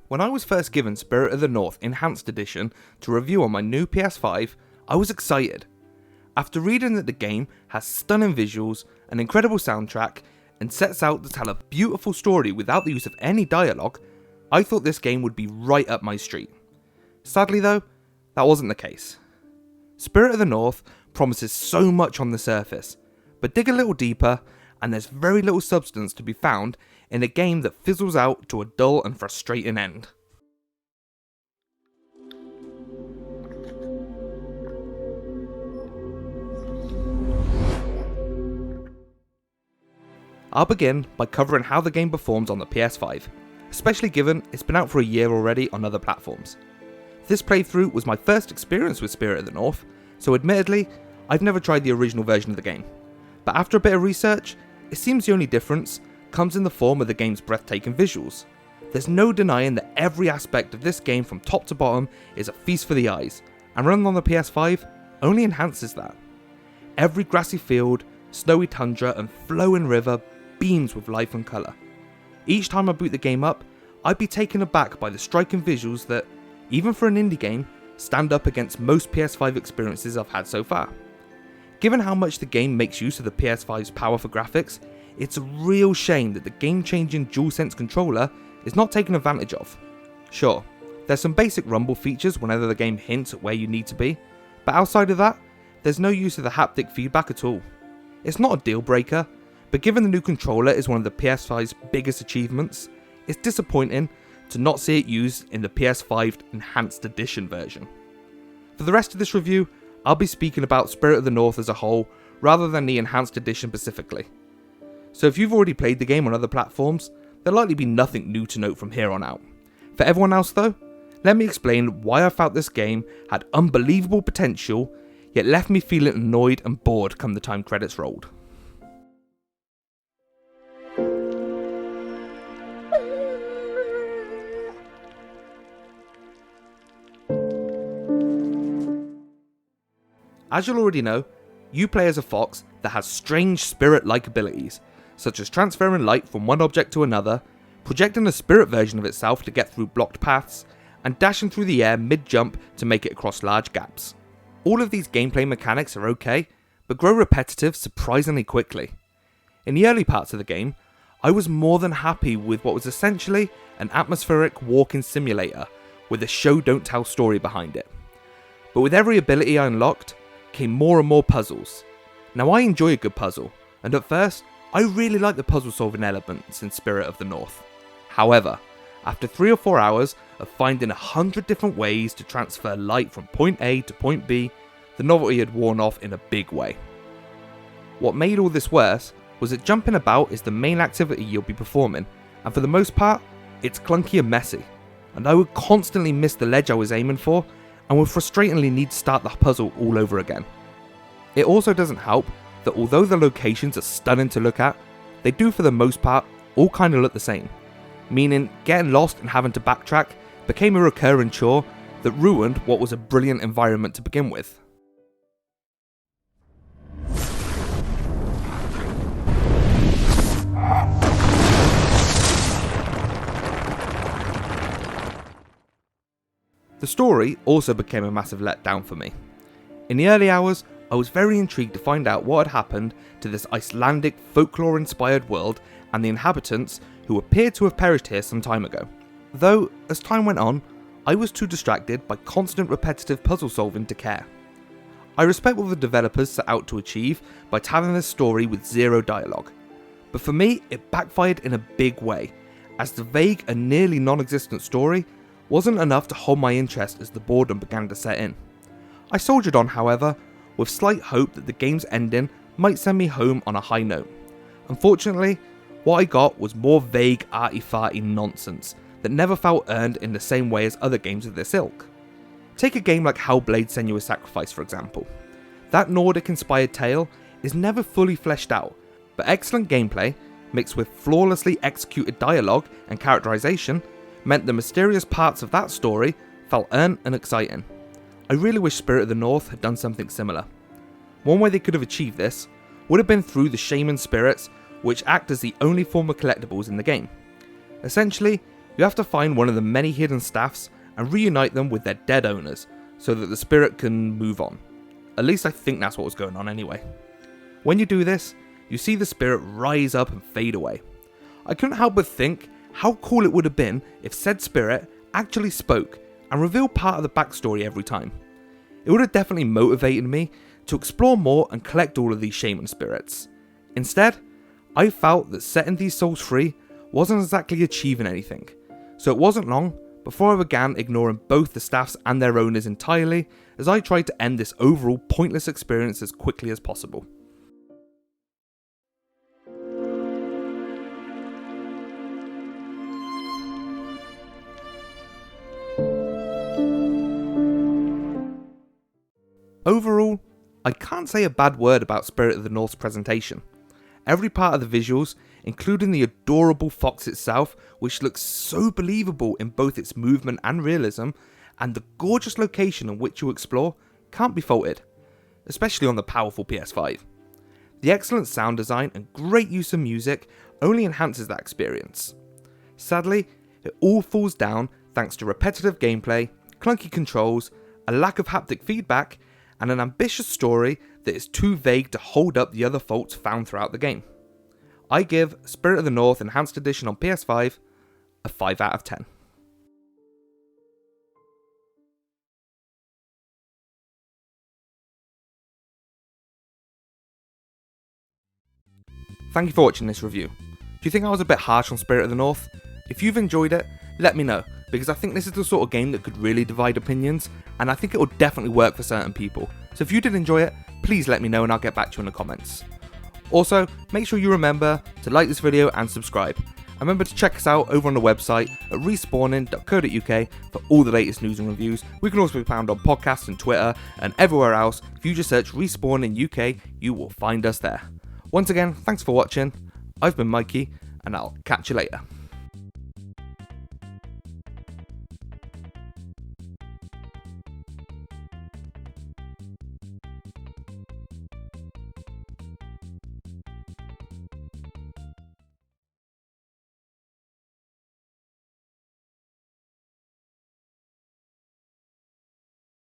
When I was first given Spirit of the North Enhanced Edition to review on my new PS5, I was excited. After reading that the game has stunning visuals, an incredible soundtrack, and sets out to tell a beautiful story without the use of any dialogue, I thought this game would be right up my street. Sadly though, that wasn't the case. Spirit of the North promises so much on the surface, but dig a little deeper and there's very little substance to be found in a game that fizzles out to a dull and frustrating end. I'll begin by covering how the game performs on the PS5, especially given it's been out for a year already on other platforms. This playthrough was my first experience with Spirit of the North, so admittedly, I've never tried the original version of the game. But after a bit of research, it seems the only difference comes in the form of the game's breathtaking visuals. There's no denying that every aspect of this game from top to bottom is a feast for the eyes, and running on the PS5 only enhances that. Every grassy field, snowy tundra and flowing river beams with life and colour. Each time I boot the game up, I'd be taken aback by the striking visuals that, even for an indie game, stand up against most PS5 experiences I've had so far. Given how much the game makes use of the PS5's power for graphics, it's a real shame that the game-changing DualSense controller is not taken advantage of. Sure, there's some basic rumble features whenever the game hints at where you need to be, but outside of that, there's no use of the haptic feedback at all. It's not a deal breaker, but given the new controller is one of the PS5's biggest achievements, it's disappointing to not see it used in the PS5 Enhanced Edition version. For the rest of this review, I'll be speaking about Spirit of the North as a whole, rather than the Enhanced Edition specifically. So if you've already played the game on other platforms, there'll likely be nothing new to note from here on out. For everyone else though, let me explain why I felt this game had unbelievable potential, yet left me feeling annoyed and bored come the time credits rolled. As you'll already know, you play as a fox that has strange spirit-like abilities, such as transferring light from one object to another, projecting a spirit version of itself to get through blocked paths, and dashing through the air mid-jump to make it across large gaps. All of these gameplay mechanics are okay, but grow repetitive surprisingly quickly. In the early parts of the game, I was more than happy with what was essentially an atmospheric walking simulator with a show-don't-tell story behind it. But with every ability I unlocked, came more and more puzzles. Now I enjoy a good puzzle, and at first, I really like the puzzle solving elements in Spirit of the North. However, after 3 or 4 hours of finding 100 different ways to transfer light from point A to point B, the novelty had worn off in a big way. What made all this worse was that jumping about is the main activity you'll be performing, and for the most part, it's clunky and messy, and I would constantly miss the ledge I was aiming for, and would frustratingly need to start the puzzle all over again. It also doesn't help that although the locations are stunning to look at, they do for the most part all kind of look the same, meaning getting lost and having to backtrack became a recurring chore that ruined what was a brilliant environment to begin with. The story also became a massive letdown for me. In the early hours, I was very intrigued to find out what had happened to this Icelandic folklore-inspired world and the inhabitants who appeared to have perished here some time ago. Though, as time went on, I was too distracted by constant repetitive puzzle solving to care. I respect what the developers set out to achieve by telling this story with zero dialogue, but for me it backfired in a big way, as the vague and nearly non-existent story wasn't enough to hold my interest as the boredom began to set in. I soldiered on, however, with slight hope that the game's ending might send me home on a high note. Unfortunately, what I got was more vague arty-farty nonsense that never felt earned in the same way as other games of this ilk. Take a game like Hellblade: Senua's Sacrifice for example. That Nordic-inspired tale is never fully fleshed out, but excellent gameplay, mixed with flawlessly executed dialogue and characterization, meant the mysterious parts of that story felt earned and exciting. I really wish Spirit of the North had done something similar. One way they could have achieved this would have been through the shaman spirits, which act as the only form of collectibles in the game. Essentially, You have to find one of the many hidden staffs and reunite them with their dead owners so that the spirit can move on. At least I think that's what was going on anyway. When you do this, you see the spirit rise up and fade away. I couldn't help but think how cool it would have been if said spirit actually spoke and revealed part of the backstory every time. It would have definitely motivated me to explore more and collect all of these shaman spirits. Instead, I felt that setting these souls free wasn't exactly achieving anything, so it wasn't long before I began ignoring both the staffs and their owners entirely as I tried to end this overall pointless experience as quickly as possible. Overall, I can't say a bad word about Spirit of the North's presentation. Every part of the visuals, including the adorable fox itself, which looks so believable in both its movement and realism, and the gorgeous location in which you explore, can't be faulted, especially on the powerful PS5. The excellent sound design and great use of music only enhances that experience. Sadly, it all falls down thanks to repetitive gameplay, clunky controls, a lack of haptic feedback, and an ambitious story that is too vague to hold up the other faults found throughout the game. I give Spirit of the North Enhanced Edition on PS5 a 5 out of 10. Thank you for watching this review. Do you think I was a bit harsh on Spirit of the North? If you've enjoyed it, let me know, because I think this is the sort of game that could really divide opinions, and I think it will definitely work for certain people. So if you did enjoy it, please let me know and I'll get back to you in the comments. Also, make sure you remember to like this video and subscribe. And remember to check us out over on the website at respawning.co.uk for all the latest news and reviews. We can also be found on podcasts and Twitter and everywhere else. If you just search Respawn in UK, you will find us there. Once again, thanks for watching. I've been Mikey, and I'll catch you later.